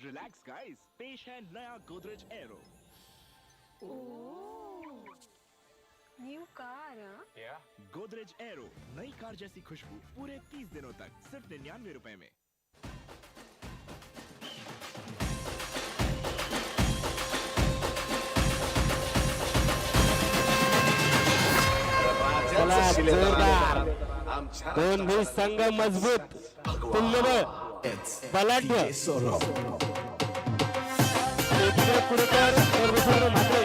Relax guys, पेश है नया Godrej arrow. New car Godrej arrow, नई कार जैसी खुशबू पूरे 30 दिनों तक सिर्फ 99 रुपए में। जोरदार दोन भी संघ मजबूत तुल्यबळ बलाढ्य कुडेकर म्हात्रे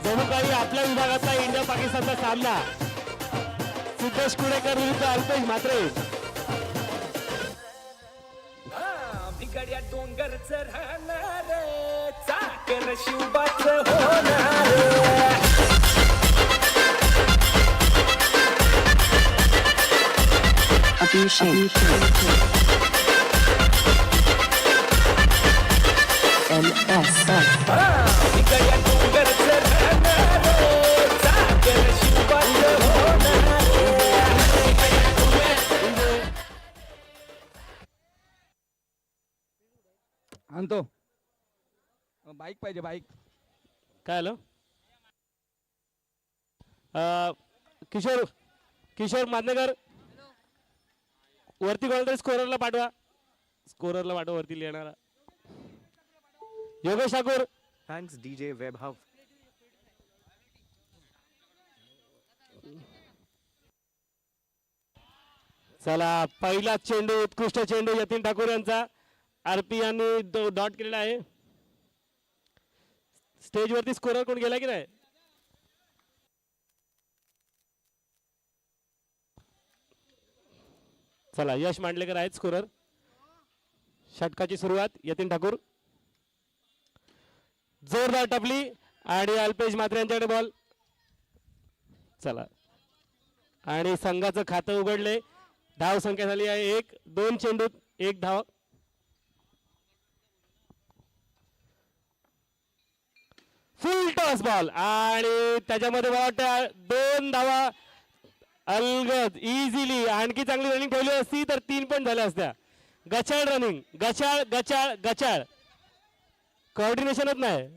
जणू काही आपल्या विभागातला इंडिया पाकिस्तानचा सामना सिद्धेश कुडेकर विरुद्ध अल्पेश म्हात्रे बिगड्या डोंगरच राहणार चाकर शिवबाच होणार आणतो बाईक पाहिजे बाईक काय आलं किशोर किशोर मादनेकर वरती कोणतरी स्कोररला पाठवा वरती लिहिणारा योगेश ठाकूर थँक्स डीजे वैभव चला पहिला चेंडू उत्कृष्ट चेंडू यतीन ठाकूर यांचा आरपी यांनी डॉट केलेला आहे स्टेज वरती स्कोरर कोण गेला की नाही चला यश मांडलेकर आहेत स्कोरर षटकाची सुरुवात यतीन ठाकूर जोरदार टपली आणि अल्पेश म्हात्रे यांच्याकडे बॉल चला आणि संघाचं खातं उघडले धाव संख्या झाली आहे 1 2 चेंडूत 1 धाव फुल टॉस बॉल आणि त्याच्यामध्ये मला वाटतं 2 धावा अलगद इझिली आणखी चांगली रनिंग ठेवली असती तर 3 पण झाल्या असत्या गचाळ रनिंग गचाळ गचाळ गचाळ कोऑर्डिनेशनच नाही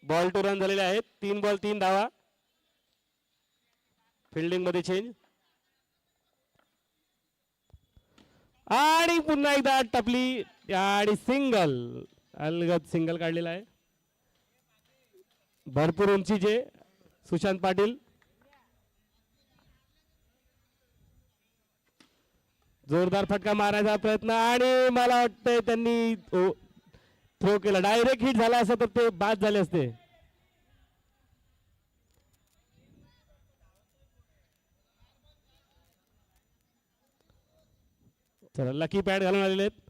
बॉल टू रन झालेले आहेत 3 बॉल 3 धावा फिल्डिंग मध्ये चेंज आणि पुन्हा एकदा टपली आणि सिंगल अलगद सिंगल काढलेला आहे भरपूर उंचीचे सुशांत पाटील जोरदार फटका मारायचा प्रयत्न आणि मला वाटतंय त्यांनी थ्रो केला डायरेक्ट हिट झाला असं तर ते बाद झाले असते चला लकी पॅड घालून आलेले आहेत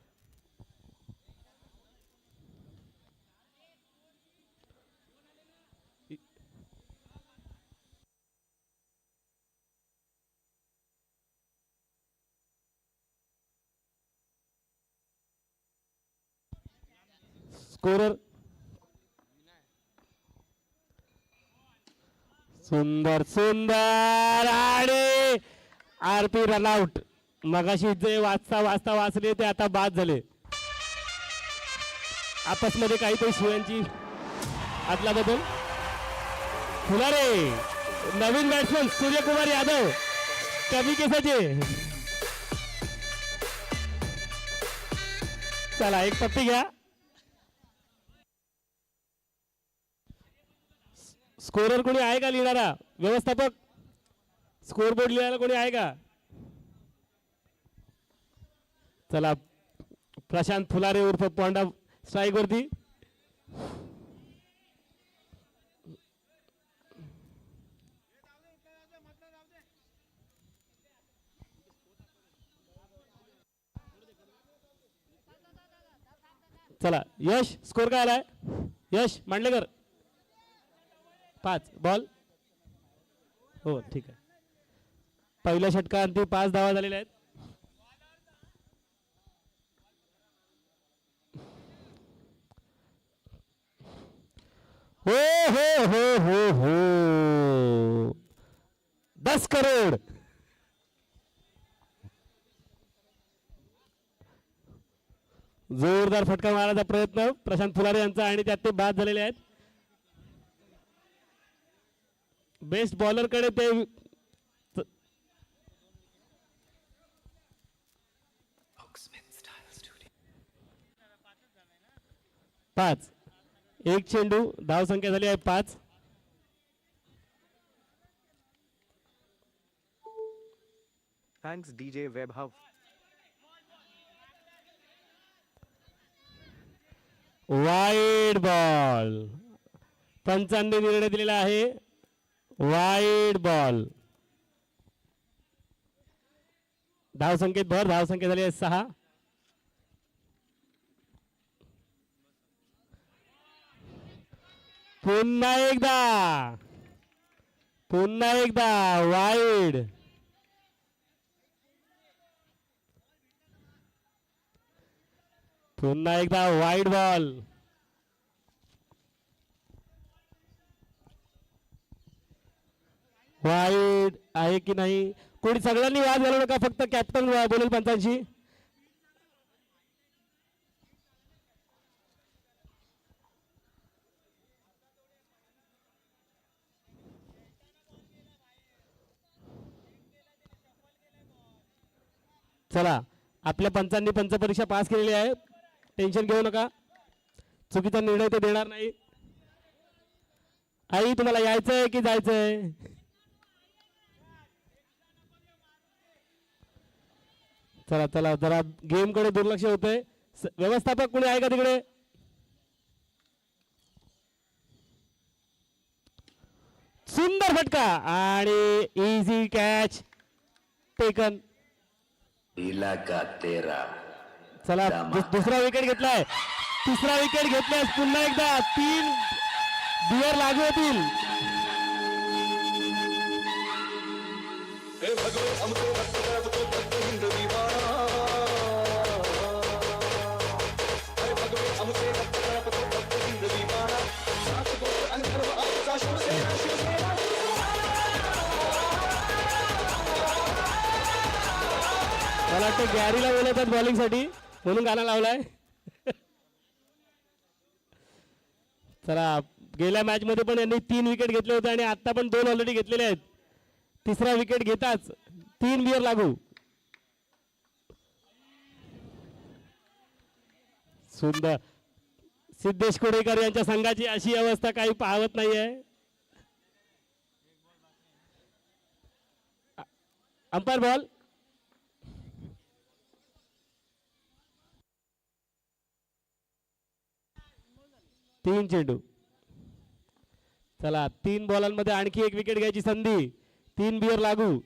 स्कोरर सुंदर सुंदर आणि आरपी रनआउट मगाशी जे वाचता वाचले ते आता बाद झाले आपसमध्ये काहीतरी शिवांची आदला बदल फुलारे नवीन बॅट्समन सूर्यकुमार यादव कमी केसाचे चला एक पत्ती घ्या स्कोरर कोणी आहे का लिहिणारा व्यवस्थापक स्कोर बोर्ड लिहायला कोणी आहे का चला प्रशांत फुलारे उर्फ पोंडा स्ट्राईक वरती चला यश स्कोर काय आलाय यश मांडलेकर 5 बॉल हो ठीक आहे पहिल्या षटकांती 5 धावा झालेल्या आहेत हो 10 करोड जोरदार फटका मारण्याचा प्रयत्न प्रशांत फुलारे यांचा आणि त्यात ते बाद झालेले आहेत. बेस्ट बॉलर कडे ते 5. एक चेंडू, धाव संख्या झाली आहे 5. Thanks DJ Webhav. Wide ball. पंचांनी निर्णय दिलेला आहे वाईड बॉल. धाव संख्येत भर. धाव संख्या झाली आहे 6. पुन्हा एकदा वाईड. पुन्हा एकदा वाईड बॉल. वाईड आहे की नाही कोणी सगळ्यांनी वाद घालू नका. फक्त कॅप्टन बोलेल पंचांशी. चला आपल्या पंचांनी पंचपरीक्षा पास केलेली आहे. टेन्शन घेऊ नका. चुकीचा निर्णय ते देणार नाही. आई तुम्हाला यायचंय की जायचंय? चला चला जरा गेम कडे दुर्लक्ष होतंय. व्यवस्थापक कोणी आहे का तिकडे? सुंदर फटका आणि इझी कॅच टेकन. इलाका तेरा. चला दुसरा विकेट घेतलाय. तिसरा विकेट घेतलाय. पुन्हा एकदा 3 बियर लागू होतील. मला वाटतं गॅरीला बोलवतात बॉलिंग साठी म्हणून गाणं लावलाय. चला गेल्या मॅच मध्ये पण यांनी 3 विकेट घेतले होते आणि आता पण 2 ऑलरेडी घेतलेले आहेत. तिसरा विकेट घेताच 3 बियर लागू. सुंदर. सिद्धेश कोडेकर यांच्या संघाची अशी अवस्था काही पाहत नाहीये. Umpire ball. तीन चेंडू. चला 3 बॉलांमध्ये आणखी 1 विकेट घ्यायची संधी. 3 बियर लागू.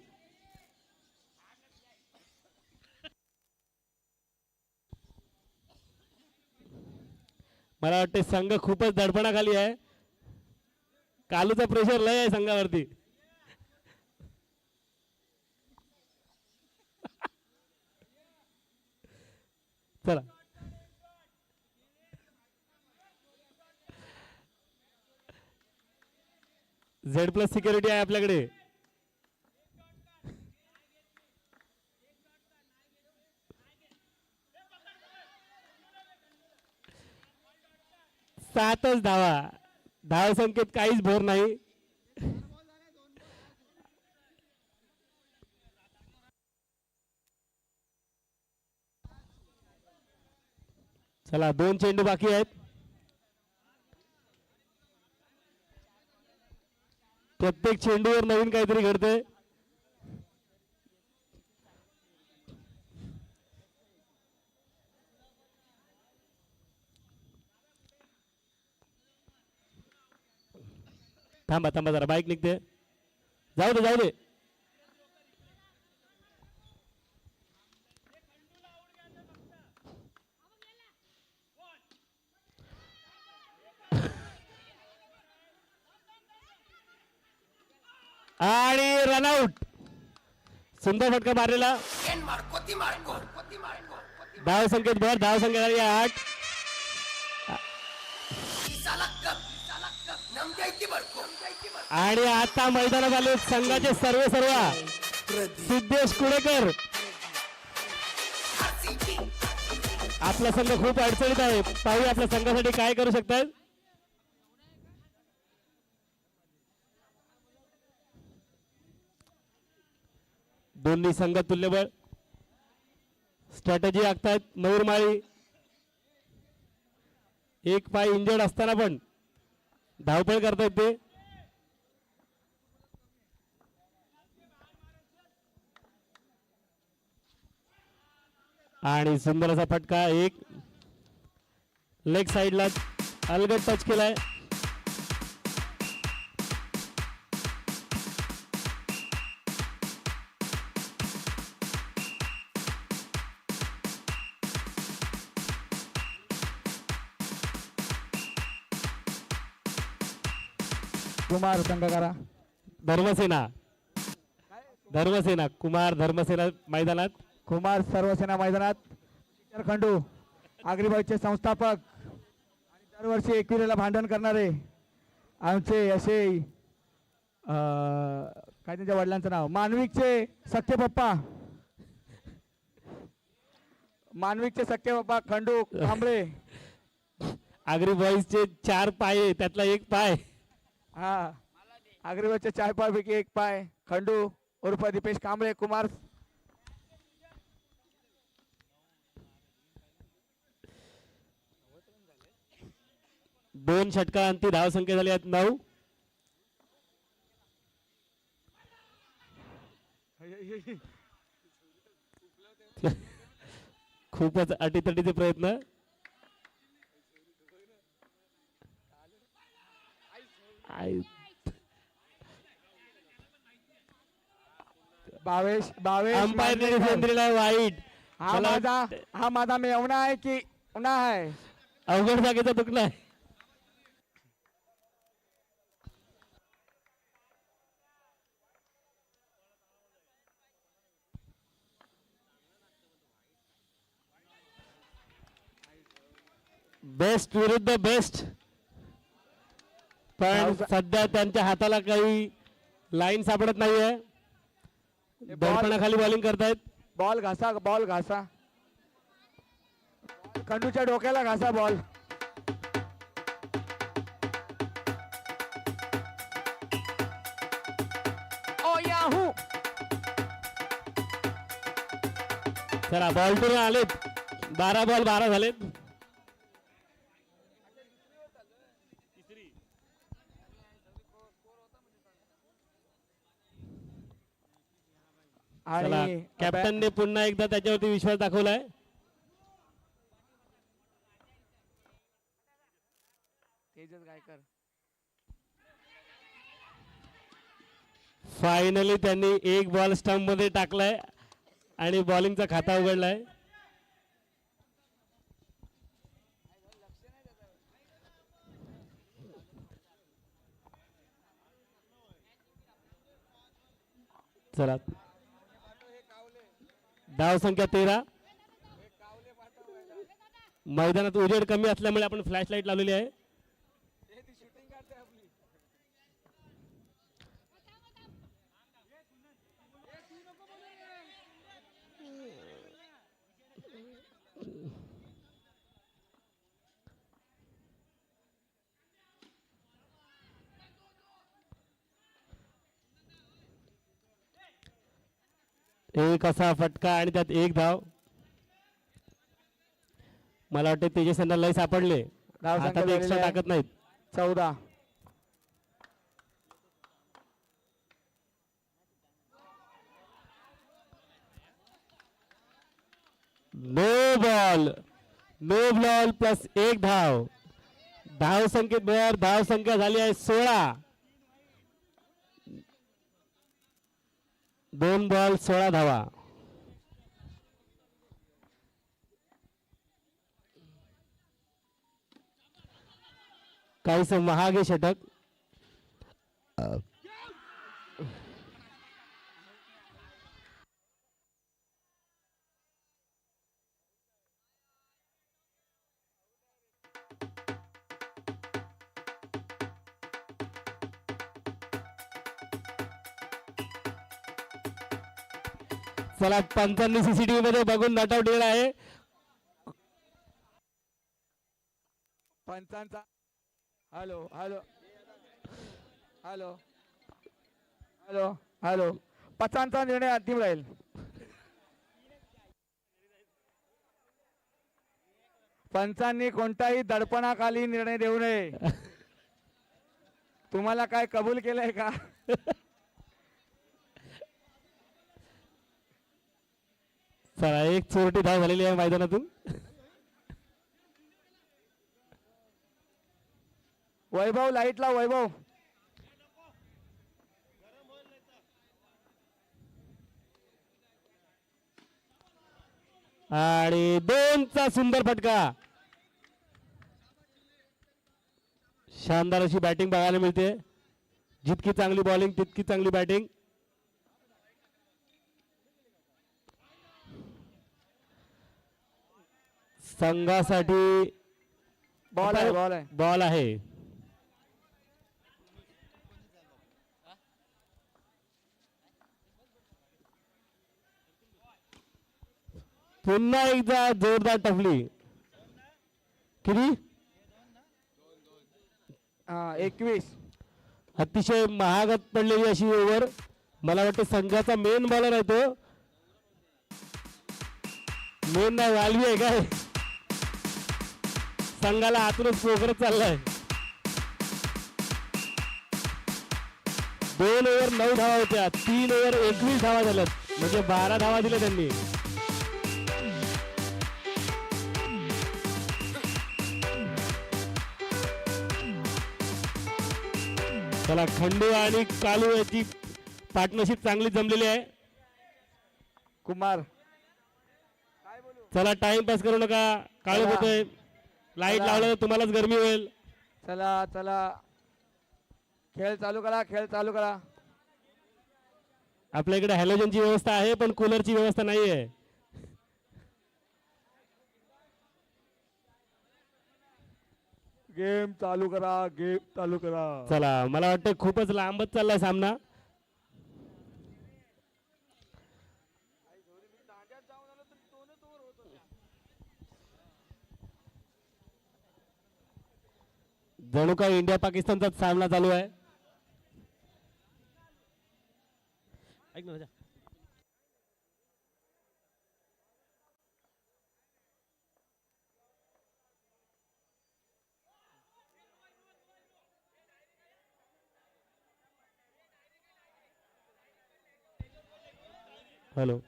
मला वाटते संघ खूपच दडपणाखाली आहे. कालूचा प्रेशर लय आहे संघावरती. चला Z+ सिक्युरिटी आहे आपल्याकडे. सातच धावा. धाव संख्येत काहीच भर नाही. चला 2 चेंडू बाकी आहेत. प्रत्येक चेंडूवर नवीन काहीतरी घडतंय. थांबा थांबा जरा बाईक निघते. जाऊ दे जाऊ दे. आणि रनआउट. सुंदर फटका मारलेला. धाव संख्येत भर. धाव संख्या झाली 8. आणि आता मैदानात आले संघाचे सर्व सिद्धेश कुडेकर. आपला संघ खूप अडचणीत आहे. पाहूया आपल्या संघासाठी काय करू शकतात. दोन्ही संघ तुल्यबळ स्ट्रॅटेजी आखतायत. मयूर माळी एक पाय इंजर्ड असताना पण धावपळ करतायत ते. आणि सुंदर असा फटका एक लेग साइडला अलगद टच केलाय. कुमार संघ करा. धर्मसेना कुमार धर्मसेना मैदानात. कुमार सर्वसेना मैदानात. टीचर खंडू आग्रीबाईचे संस्थापक आणि दरवर्षी एकविरेला भांडण करणारे आमचे असे काय त्यांच्या वडिलांचं नाव मानविकचे सख्खे पप्पा खंडू कांबळे. आगरी बॉईजचे 4 पाय त्यातला एक पाय. हा आग्रीबाईचे 4 पायापैकी एक पाय खंडू उर्फ दीपेश कांबळे. कुमार दोन षटकांती धाव संख्या झाली आहेत 9. खूपच अटीतटीचे प्रयत्न. बावेश अंपायरने डिसिजन दिलेला आहे वाईट. हा माझा मेवणा आहे की उन्हा आहे. अवघड जागेचा तुकला आहे. बेस्ट विरुद्ध बेस्ट. पण सध्या त्यांच्या हाताला काही लाईन सापडत नाहीये. दडपणाखाली बॉलिंग करतायत. बॉल घासा खंडूच्या डोक्याला घासा बॉल. ओ याहू. चला बॉल टूर आलेत. 12 बॉल 12 झालेत. आणि कॅप्टनने पुन्हा एकदा त्याच्यावरती विश्वास दाखवलाय. तेजस गायकर फायनली त्यांनी एक बॉल स्टंप मध्ये टाकलाय आणि बॉलिंगचा खाता उघडलाय. चला धाव संख्या 13. मैदानात उजेड कमी असल्यामुळे आपण फ्लॅश लाईट लावलेली आहे. एक असा फटका आणि त्यात एक धाव. मला वाटतं तेजस यांना लय सापडले. आता ते एक्स्ट्रा टाकत नाहीत. 14. नो बॉल प्लस एक धाव. धाव संख्येवर धाव संख्या झाली आहे 16. 2 बॉल 16 धावा. काहीच महागे षटक. चला पंचांनी सीसीटीव्ही मध्ये बघून नॉट आउट दिलेला आहे. पंचांचा hello hello hello hello hello पंचांचा निर्णय अंतिम राहील. पंचांनी कोणताही दडपणाखाली निर्णय देऊ नये. तुम्हाला काय कबूल केलंय का? चला एक चोरटी धाव झालेली आहे मैदानातून. वैभव लाईटला वैभव. आणि 2चा सुंदर फटका. शानदार अशी बॅटिंग बघायला मिळते. जितकी चांगली बॉलिंग तितकी चांगली बॅटिंग. संघासाठी बॉल आहे बॉल आहे. बॉल आहे. पुन्हा एकदा जोरदार टफली. किती? 21. अतिशय महागात पडलेली अशी ओव्हर. मला वाटतं संघाचा मेन बॉलर आहे तो. मेन नाही वालवी आहे काय? संघाला आतूनच पोखरत चाललाय. 2 ओव्हर 9 धावा होत्या. 3 ओव्हर 21 धावा झाल्यात. म्हणजे 12 धावा दिल्या त्यांनी. चला खंडू आणि कालू याची पार्टनरशिप चांगली जमलेली आहे. कुमार चला टाइमपास करू नका. काळू चला. होतोय. लाईट चला. लावलं तर तुम्हालाच गरमी होईल. चला चला खेळ चालू करा खेळ चालू करा. आपल्या इकडे हॅलोजनची व्यवस्था आहे पण कूलरची व्यवस्था नाही आहे. गेम चालू करा गेम चालू करा. चला मला वाटतं खूपच लांबच चाललाय सामना. जणू काय इंडिया पाकिस्तानचा सामना चालू आहे. ऐक ना राजा. हॅलो.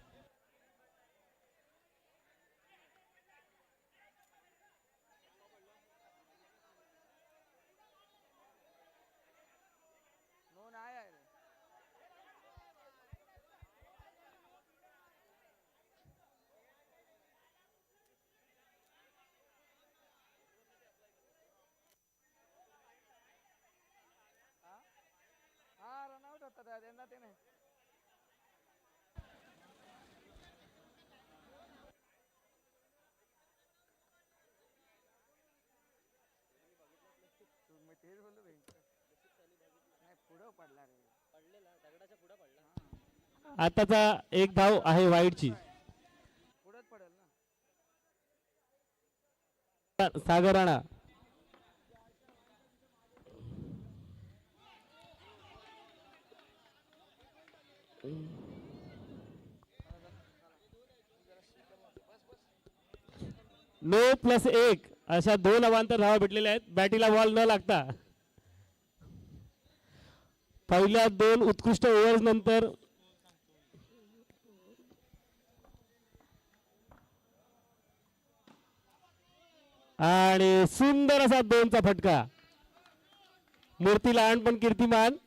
हा रनआउट होता यंदा ते नाही. तेच बोललो नाही पुढं पडला रे. दगडाच्या पुढं पडला. आताचा एक धाव आहे वाईटची. पुढंच पडेल ना. सागर राणा. नो प्लस 1 अशा 2 अवांतर धावा भेटलेल्या आहेत. बॅटीला बॉल न लागता. पहिल्या 2 उत्कृष्ट ओव्हर्स नंतर आणि सुंदर असा 2चा फटका. मूर्ती लहान पण कीर्तिमान.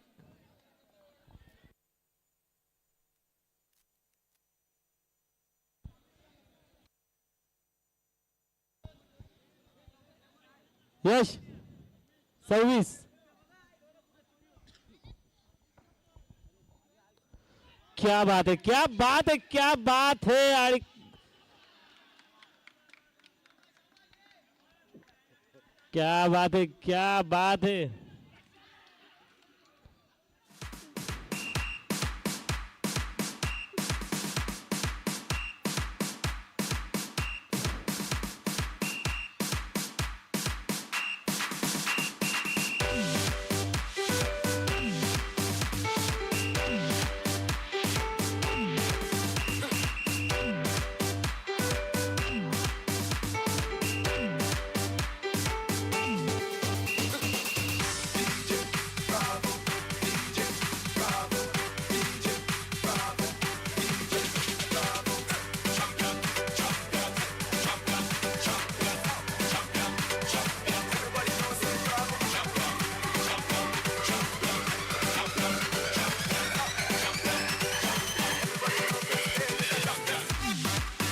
यश 26. क्या बात है क्या बात है क्या बात है. आणि क्या बात है क्या बात है.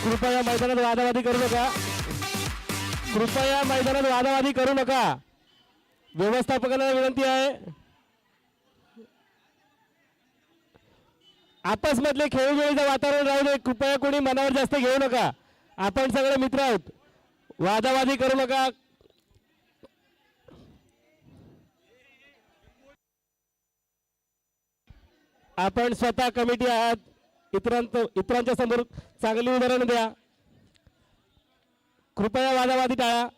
कृपया मैदानात वादावादी करू नका. कृपया मैदानात वादावादी करू नका. व्यवस्थापकांना विनंती आहे. आपसमधले खेळीमेळीचं वातावरण राहू दे. कृपया कोणी मनावर जास्त घेऊ नका. आपण सगळे मित्र आहोत. वादावादी करू नका. आपण स्वतः कमिटी आहात. इतरांच्या समोर चांगली उदाहरण द्या. कृपया वादावादी टाळा.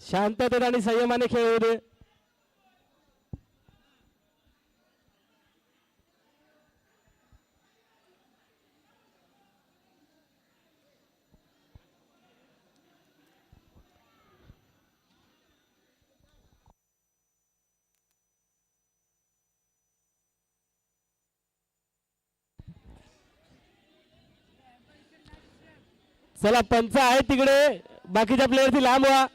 शांततेत आणि संयमाने खेळ होऊ दे. चला पंच आहेत तिकडे. बाकीच्या प्लेयरची लांब व्हा.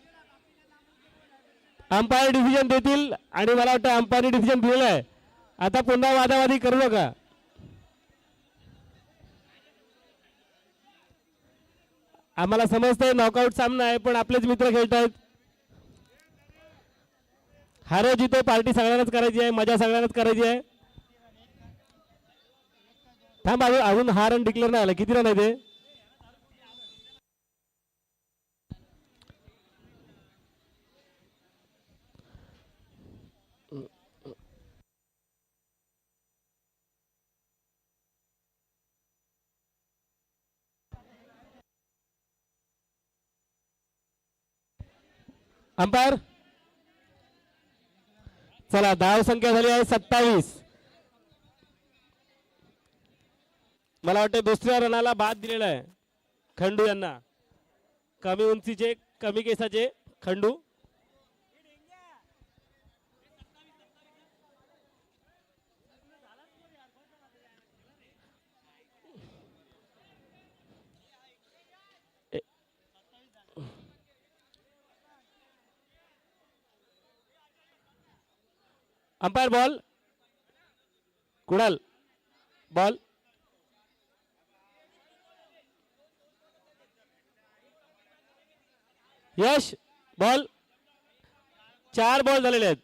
अंपायर डिसिजन देतील आणि मला वाटतं अंपायरने डिसिजन दिलेलं आहे. आता पुन्हा वादावादी करू नका. आम्हाला समजतंय नॉकआउट सामना आहे पण आपलेच मित्र खेळत आहेत. हारो जितो पार्टी सगळ्यांनाच करायची आहे. मजा सगळ्यांनाच करायची आहे. थांब अजून हा रन डिक्लेअर नाही आला. किती रन आहे ते? अंपायर चला धाव संख्या झाली आहे 27. मला वाटतं दुसऱ्या रनाला बाद दिलेला आहे खंडू यांना. कमी उंचीचे कमी केसाचे Khandu. Umpire ball. Kunal ball. Yash ball. 4 ball झालेले आहेत.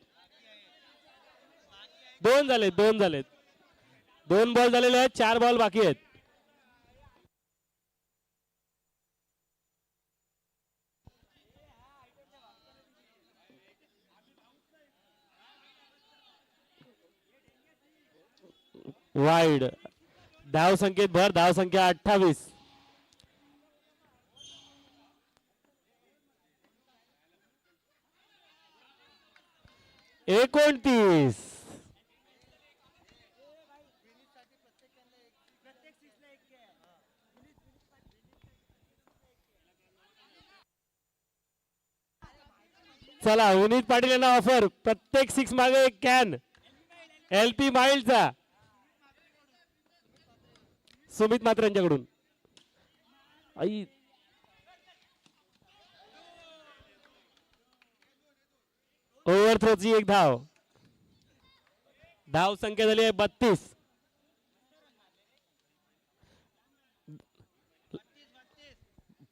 2 झालेत. 2 बॉल झालेले आहेत. 4 बॉल बाकी आहेत. वाईड. धाव संख्येत भर. धाव संख्या 28. एकोणतीस. चला विनीत पाटील यांना ऑफर. प्रत्येक 6 मागे एक कॅन LP माइल्डचा. सुमित मात्र यांच्याकडून. आई ओव्हरथ्रोची एक धाव. धाव संख्या झाली आहे 32.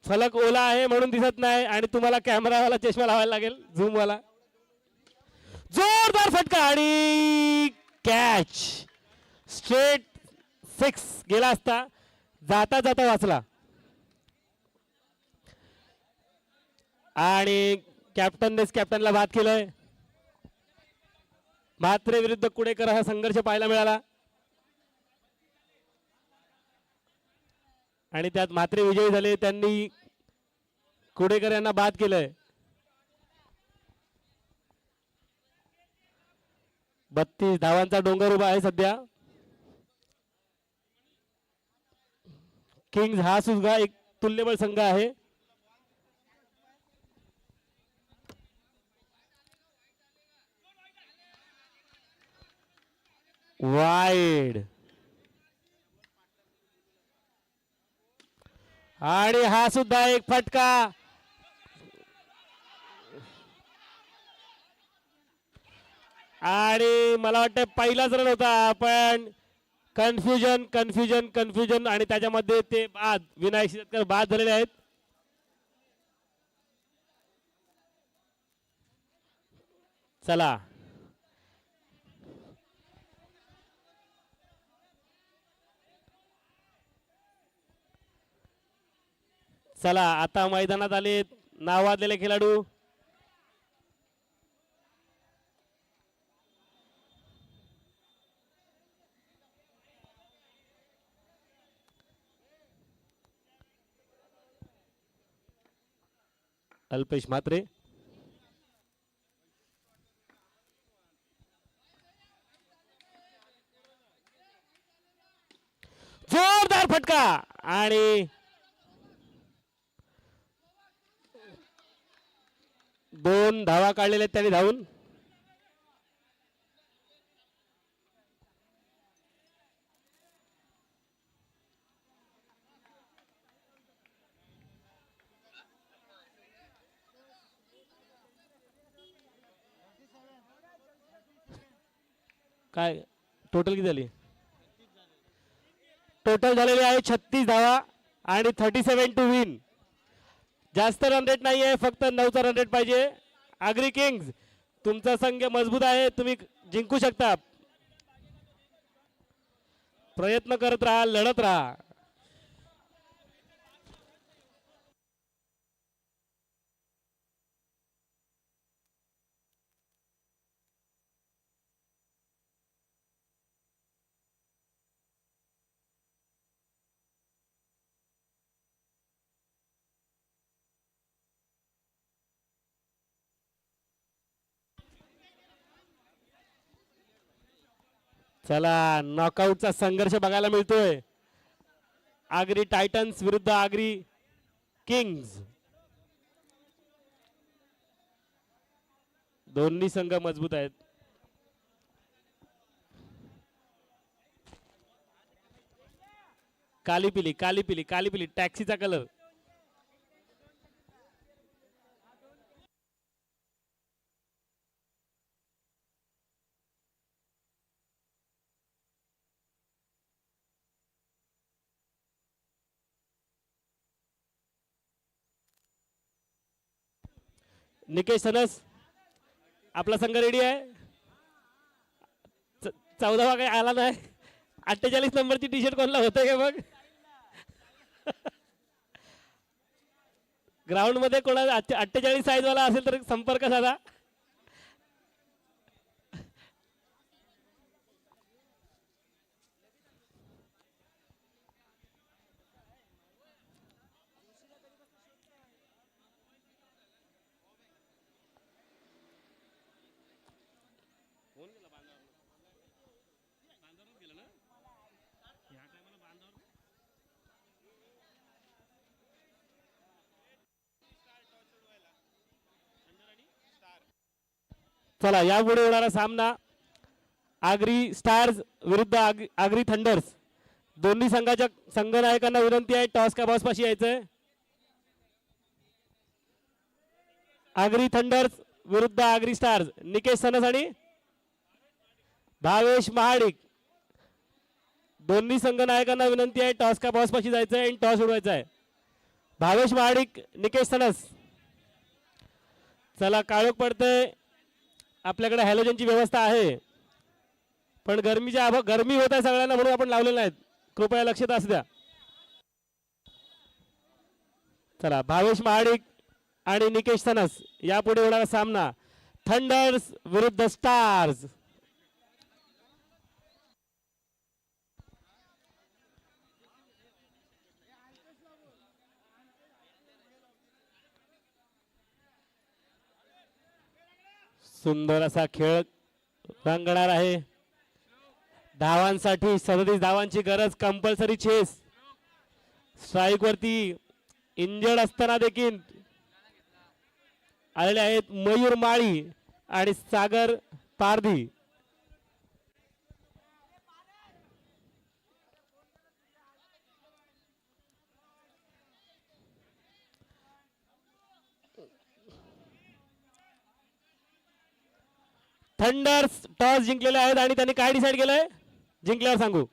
फलक ओला आहे म्हणून दिसत नाही आणि तुम्हाला कॅमेरावाला चष्मा लावायला लागेल झूम वाला. जोरदार फटका आणि कॅच. स्ट्रेट 6 गेला असता. जाता जाता वाचला. आणि कॅप्टनला बाद केलंय. म्हात्रे विरुद्ध कुडेकर हा संघर्ष पाहायला मिळाला आणि त्यात म्हात्रे विजयी झाले. त्यांनी कुडेकर यांना बाद केलंय. 32 धावांचा डोंगर उभा आहे सध्या. किंग्ज हा सुद्धा एक तुल्यबळ संघ आहे. वाईड. आणि हा सुद्धा एक फटका. आणि मला वाटतं पहिलाच रन होता पण कन्फ्युजन कन्फ्युजन कन्फ्युजन आणि त्याच्यामध्ये ते बाद विनायक शेतकर बाद झालेले आहेत. चला चला आता मैदानात आले नावाजलेले खेळाडू. अल्पेश म्हात्रे, जोरदार फटका आणि दोन धावा काढलेले त्यांनी धावून. काय टोटल किती झाली? टोटल झालेली आहे 36 धावा आणि 37 टू विन. जास्त रन रेट नाही आहे, फक्त 9चा रन रेट पाहिजे. आगरी किंग्स तुमचा संघ मजबूत आहे, तुम्ही जिंकू शकता. प्रयत्न करत राहा, लढत राहा. चला नॉकआउटचा संघर्ष बघायला मिळतोय. आगरी टायटन्स विरुद्ध आगरी किंग्स. दोन्ही संघ मजबूत आहेत. काली पिली काली पिली काली पिली टॅक्सीचा कलर. निकेश सनस आपला संघ रेडी आहे. 14वा काही आला नाही. 48 नंबरची टी शर्ट कोणाला होतंय का बघ. ग्राउंड मध्ये कोणा 48 साईज वाला असेल तर संपर्क साधा. चला यापुढे होणारा सामना आगरी स्टार्स विरुद्ध आगरी थंडर्स. दोन्ही संघाच्या संघनायकांना विनंती आहे टॉस का बॉस पाशी यायचंय. आगरी थंडर्स विरुद्ध आगरी स्टार्स. निकेश सनस आणि भावेश महाडिक. दोन्ही संघनायकांना विनंती आहे टॉस का बॉस पाशी जायचंय आणि टॉस उडवायचा आहे. भावेश महाडिक निकेश सनस. चला काळोख पडतंय. आपल्याकडे हॅलोजनची व्यवस्था आहे पण गरमी होत आहे सगळ्यांना म्हणून आपण लावलेलं नाहीत. कृपया लक्षात असू द्या. चला भावेश महाडिक आणि निकेश सनस यापुढे होणारा सामना थंडर्स विरुद्ध स्टार्स. सुंदर असा खेळ रंगणार आहे. धावांसाठी 37 धावांची गरज. Compulsory chess. स्ट्राईक वरती इंजर्ड असताना देखील आलेले आहेत मयूर माळी आणि सागर पारधी. थंडर्स टॉस जिंकलेले आहेत आणि त्यांनी काय डिसाइड केलंय जिंकल्यावर सांगू.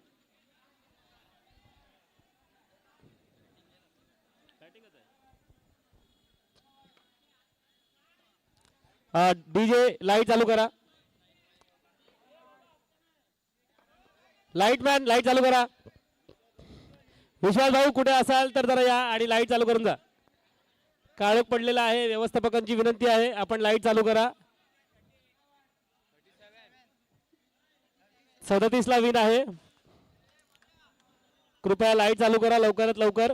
डीजे लाईट चालू करा. लाईट मॅन लाईट चालू करा. विश्वास भाऊ कुठे असाल तर जरा या आणि लाईट चालू करून जा. काळोख पडलेला आहे. व्यवस्थापकांची विनंती आहे आपण लाईट चालू करा. 37 ला विन आहे. कृपया लाईट चालू करा लवकरात लवकर.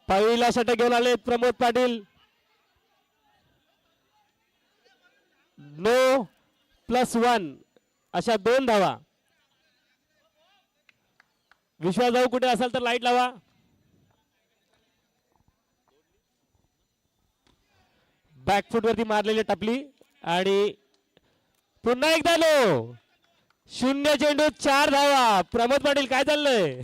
पहिला षटक घेऊन आले प्रमोद पाटील. नो +1 अशा 2 धावा. विश्वास भाऊ कुठे असाल तर लाईट लावा. बॅकफुट वरती मारलेली टपली आणि पुन्हा एकदा नो. 0 चेंडू 4 धावा. प्रमोद पाटील काय चाललंय.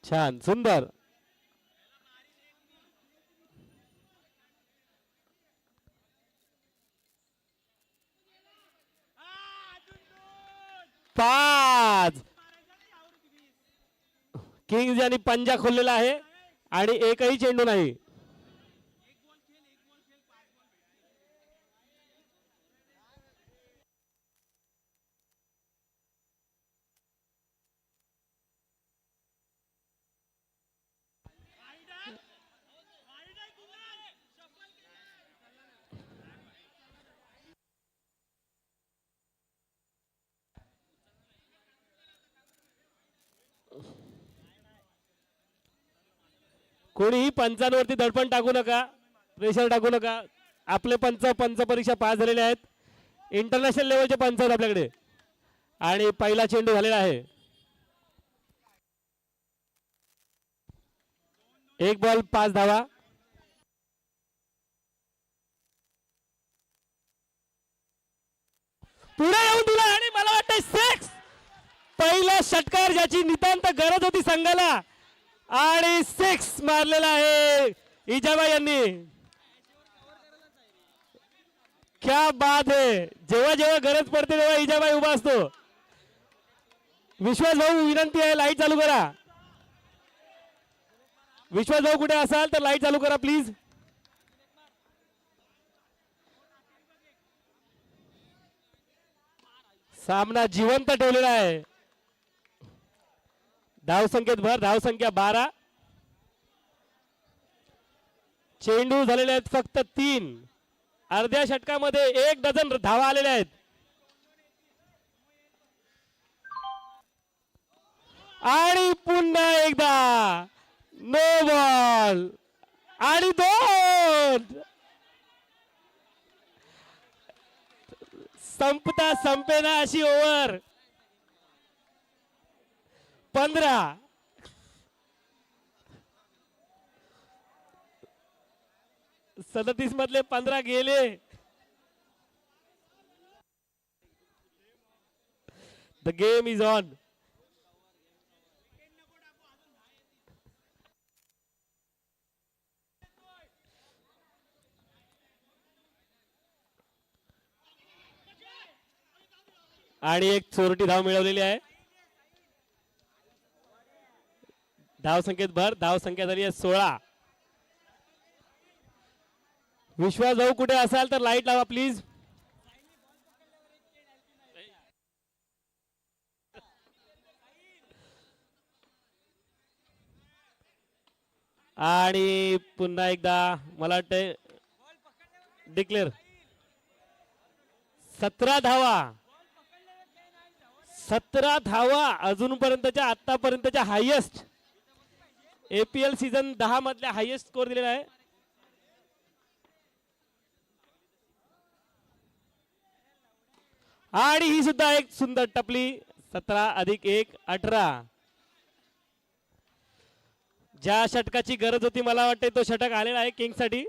छान सुंदर. पाच. किंग्ज यांनी पंजा खोललेला आहे आणि एकही चेंडू नाही. कोणीही पंचांवरती दडपण टाकू नका. प्रेशर टाकू नका. आपले पंच परीक्षा पास झालेले आहेत. इंटरनॅशनल लेवलचे पंच आहेत आपल्याकडे. आणि पहिला चेंडू झालेला आहे. 1 बॉल 5 धावा. पुढे येऊन दिला आणि मला वाटतं 6. पहिला षटकार ज्याची नितांत गरज होती संघाला आणि 6 मारलेला आहे इजाबाई यांनी. क्या बात है. जेव्हा जेव्हा गरज पडते तेव्हा इजाबाई उभा असतो. विश्वास भाऊ विनंती आहे लाईट चालू करा. विश्वास भाऊ कुठे असाल तर लाईट चालू करा प्लीज. सामना जिवंत ठेवलेला आहे. धाव संख्येत भर. धाव संख्या 12. चेंडू झालेले आहेत फक्त 3. अर्ध्या षटकामध्ये 1 डझन धावा आलेल्या आहेत. आणि पुन्हा एकदा नो बॉल आणि 2. संपता संपेना अशी ओव्हर. 15. मधले 15 गेले. The game is on. आणि एक चोरटी धाव मिळवलेली आहे. धाव संख्येत भर. धाव संख्या झाली आहे 16. विश्वास भाऊ कुठे असाल तर लाईट लावा प्लीज. आणि पुन्हा एकदा मला वाटतंय डिक्लेअर. 17 धावा. 17 धावा अजूनपर्यंतच्या आतापर्यंतच्या हायेस्ट. APL सीझन 10 मधल्या हायेस्ट स्कोर दिलेला आहे. आणि ही सुद्धा एक सुंदर टपली. 17 + 1 18. ज्या षटकाची गरज होती मला वाटते तो षटक आलेला आहे किंग साठी.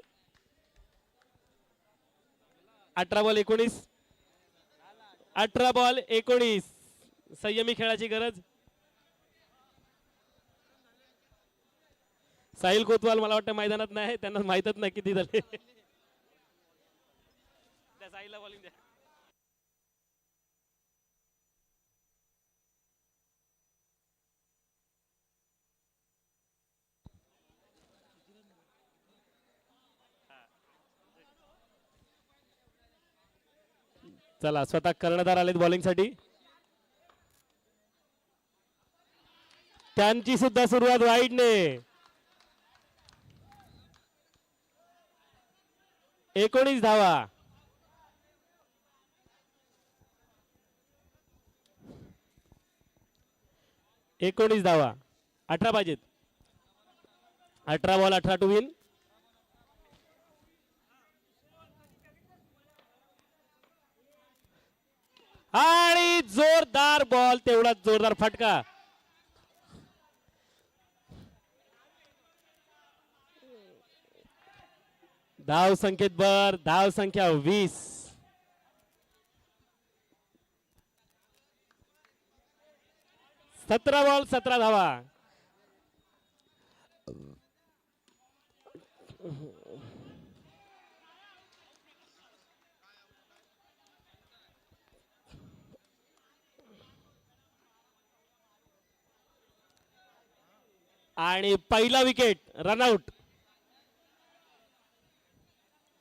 18 बॉल 19. 18 बॉल 19. संयमी खेळाची गरज. साहिल कोतवाल मला वाटतं मैदानात नाही, त्यांना माहीतच नाही किती झाले. त्या साहिलला बॉलिंग द्या. चला स्वतः कर्णधार आलेत बॉलिंग साठी. त्यांची सुद्धा सुरुवात वाईटने. 19 धावा. एकोणीस धावा. 18 पाहिजेत. 18 बॉल 18 टू विन. आणि जोरदार बॉल, तेवढा जोरदार फटका. धाव संख्येत भर. धाव संख्या 20. सतरा बॉल 17 धावा. आणि पहिला विकेट रनआउट.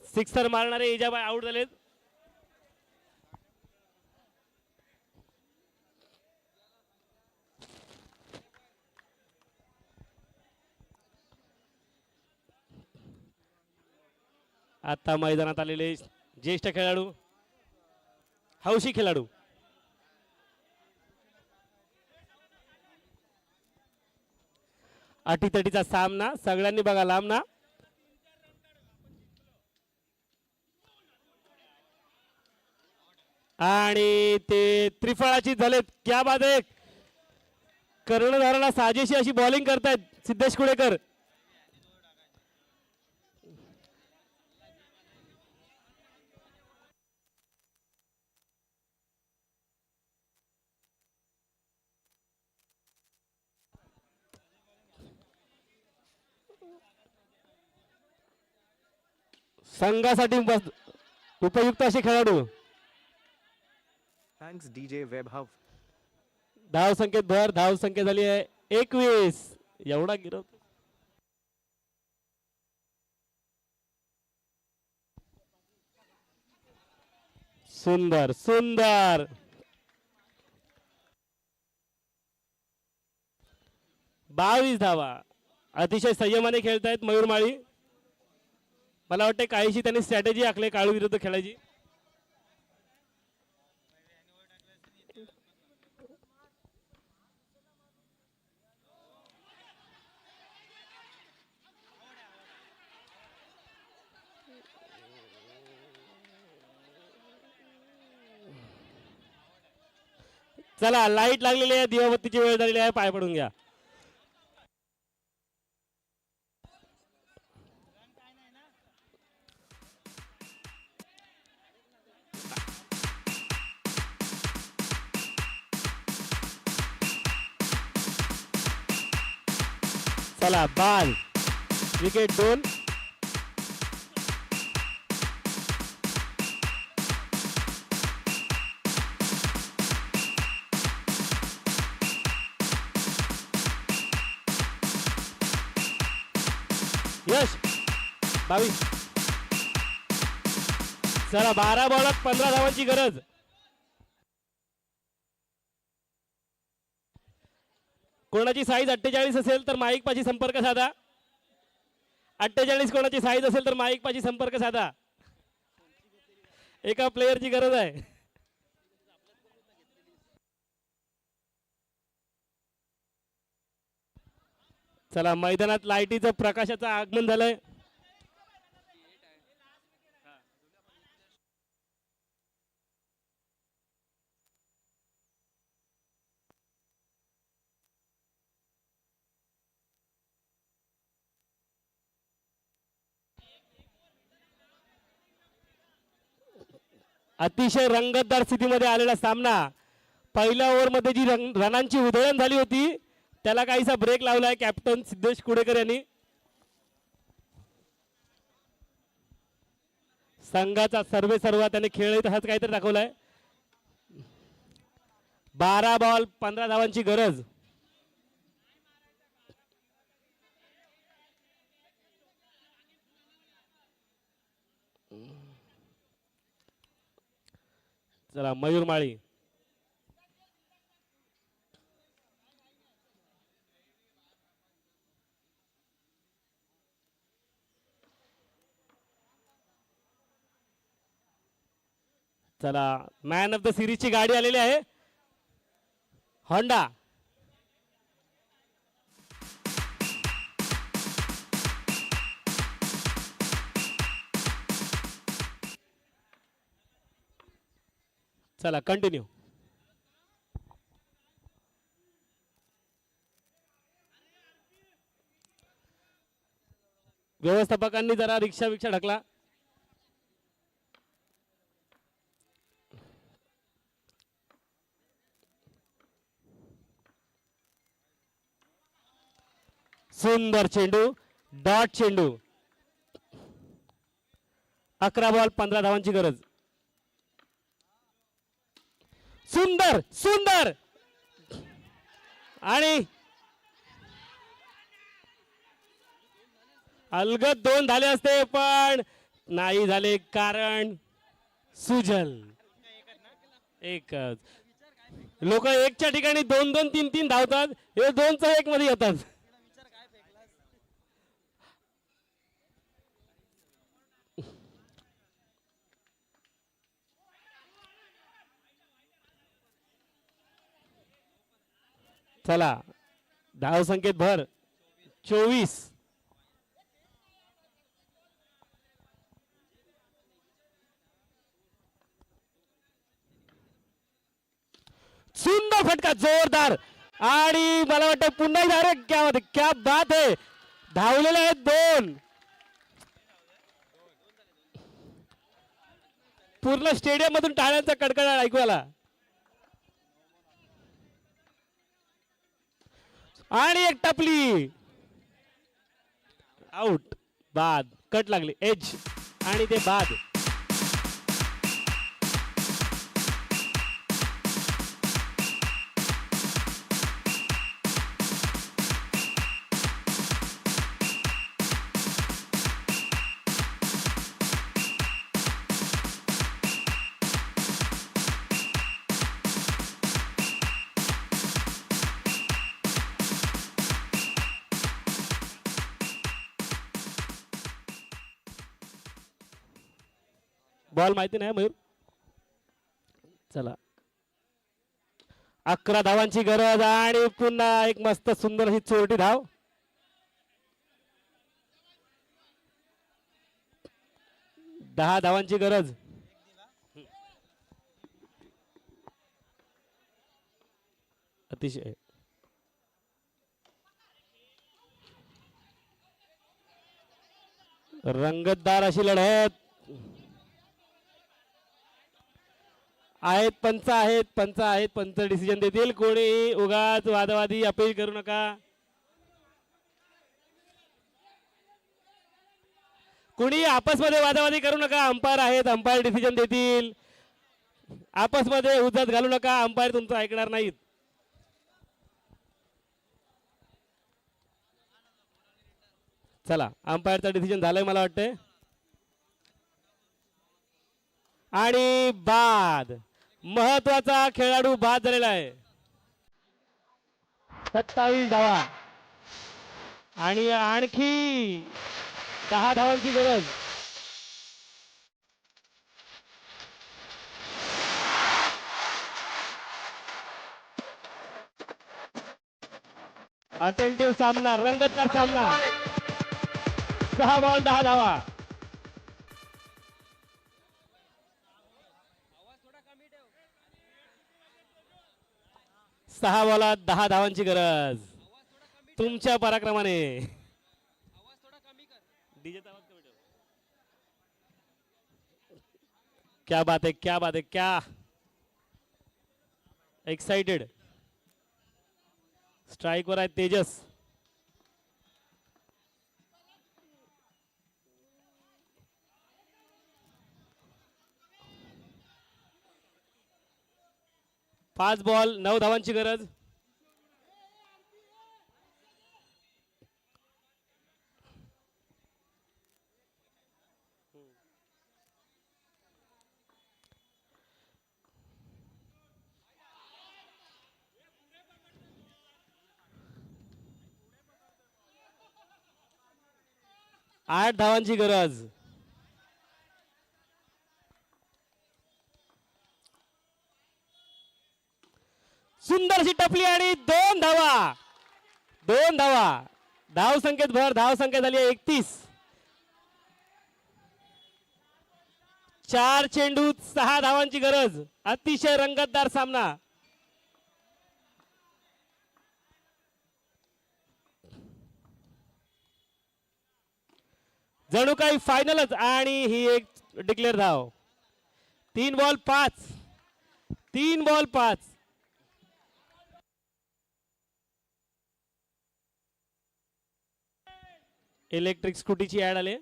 सिक्सर मारणारे इजाबाई आउट झालेत. आता मैदानात आलेले ज्येष्ठ खेळाडू, हौशी खेळाडू. अटीतटीचा सामना. सगळ्यांनी बघा लांबना. आणि ते त्रिफळाची झालेत. क्या बात आहे. कर्णधाराला साजेशी अशी बॉलिंग करतायत सिद्धेश कुडेकर. संघासाठी उपयुक्त असे खेळाडू. Thanks DJ Webhav. धाव संख्येत भर. धाव संख्या झाली आहे 21. एवढा गिरव. सुंदर सुंदर. बावीस धावा. अतिशय संयमाने खेळतायत मयूर माळी. मला वाटतं काहीशी त्यांनी स्ट्रॅटेजी आखली काळू विरुद्ध खेळायची. चला लाईट लागलेली आहे. दिवाबत्तीची वेळ झालेली आहे. पाय पडून घ्या. चला बाल. विकेट 2. यश 22. चला 12 बॉलात 15 धावांची गरज. कोणाची साईज 48 असेल तर माईक पाशी संपर्क साधा. 48 कोणाची साईज असेल तर माईक पाशी संपर्क साधा. एका प्लेयरची गरज आहे. चला मैदानात लाईटीचं प्रकाशाचं आगमन झालंय. अतिशय रंगतदार स्थितीमध्ये आलेला सामना. पहिल्या ओव्हरमध्ये जी रनांची उधळण झाली होती त्याला काहीसा ब्रेक लावलाय कॅप्टन सिद्धेश कुडेकर यांनी. संघाचा सर्व त्याने खेळ हाच काहीतरी दाखवलाय. 12 बॉल 15 धावांची गरज. चला मयूर माळी. चला मॅन ऑफ द सिरीजची गाडी आलेली आहे होंडा. चला कंटिन्यू. व्यवस्थापकांनी जरा रिक्षा ढकला. सुंदर चेंडू, डॉट चेंडू. 11 बॉल 15 धावांची गरज. सुंदर सुंदर आणि अलगद 2 झाले असते पण नाही झाले कारण सुजल. एकच. लोक एकच्या ठिकाणी 2-2 3-3 धावतात, हे 2चा 1 मध्ये येतात. चला धाव संकेत भर 24. सुंदर फटका जोरदार आणि मला वाटतं पुन्हा डायरेक्ट क्या बात आहे. धावलेले आहेत 2. पूर्ण स्टेडियम मधून टाळ्यांचा कडकडाट ऐकू आला. आणि एक टपली. आउट. बाद. कट लागली एज आणि ते बाद. बॉल माहिती नाही मयूर. चला 11 धावांची गरज आणि पुन्हा एक मस्त सुंदर ही चोरटी धाव. दहा धावांची गरज. अतिशय रंगतदार अशी लढत. पंच आहेत पंच डिसिजन देतील. कोणी उगाच वादवादी अपील करू नका. कोणी आपसमध्ये वादावादी करू नका. अंपायर आहेत, अंपायर डिसिजन देतील. आपसमध्ये हुज्जत घालू नका. अंपायर तुमचं ऐकणार नाहीत. चला अंपायरचा डिसिजन झालाय मला वाटतंय. आणि बाद. महत्वाचा खेळाडू बाद झालेला आहे. 27 धावा आणि आणखी 10 धावांची गरज. अटेंटिव्ह सामना, रंगतदार सामना. 6 बॉल 10 धावा. सहा बॉलात 10 धावांची गरज. तुमच्या पराक्रमाने. क्या बात है, क्या बात है, क्या एक्साइटेड. स्ट्राइक वर आहे तेजस. 5 बॉल 9 धावांची गरज. आठ धावांची गरज. सुंदरशी टपली आणि 2 धावा. 2 धावा. धाव संख्येत भर. धाव संख्या झाली 31. 4 चेंडूत 6 धावांची गरज. अतिशय रंगतदार सामना. जणू काही फायनलच. आणि ही एक डिक्लेअर धाव. 3 बॉल 5. 3 बॉल 5. इलेक्ट्रिक स्कूटीची ऍड आली.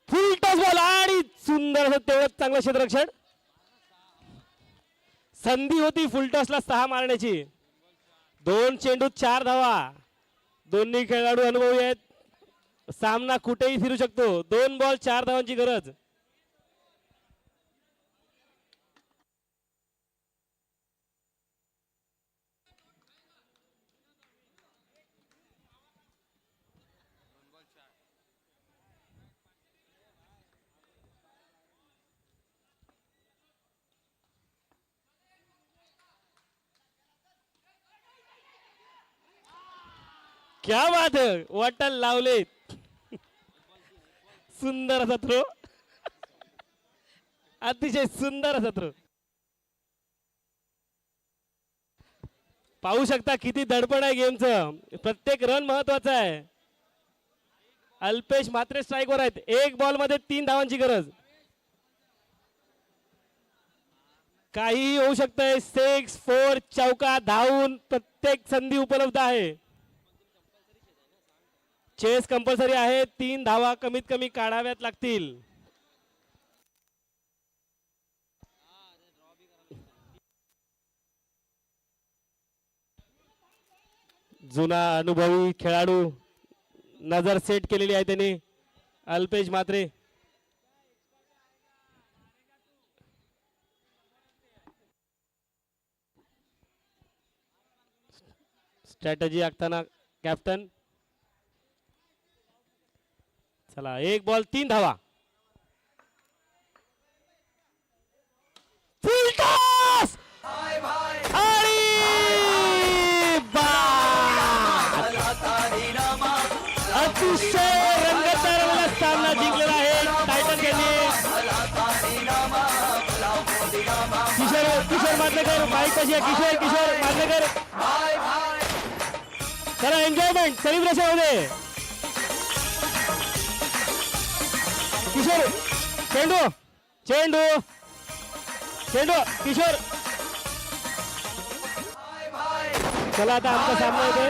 फुल टॉस बॉल आणि सुंदर असं तेवढं चांगलं क्षेत्ररक्षण. संधी होती फुल टॉसला 6 मारण्याची. 2 चेंडूत 4 धावा. दोन्ही खेळाडू अनुभवी आहेत. सामना कुठेही फिरू शकतो. 2 बॉल 4 धावांची गरज. क्या बात है. वाटल लावले. सुंदर असा थ्रो. अतिशय सुंदर असा थ्रो. पाहू शकता किती दडपण आहे गेमचं. प्रत्येक रन महत्वाचा आहे. अल्पेश मात्रे स्ट्राईकवर आहेत. 1 बॉल मध्ये 3 धावांची गरज. काहीही होऊ शकतंय. 6 4 चौका धावून प्रत्येक संधी उपलब्ध आहे. चेस कंपल्सरी आहे. 3 धावा कमीत कमी काढाव्यात लागतील. जुना अनुभवी खेळाडू नजर सेट केलेली आहे त्यांनी. अल्पेश मात्रे. स्ट्रॅटेजी आखताना कॅप्टन. चला 1 बॉल 3 धावा. फुल टॉस आणि बाद. अतिशय रंगतदार सामना जिंकलेला आहे टायटन यांनी. किशोर माजलेकर माईक कशी आहे. किशोर माजलेकर. चला एन्जॉयमेंट सेलिब्रेशन होते. किशोर चेंडू चेंडू चेंडू किशोर. चला आता आमचा सामना येतोय.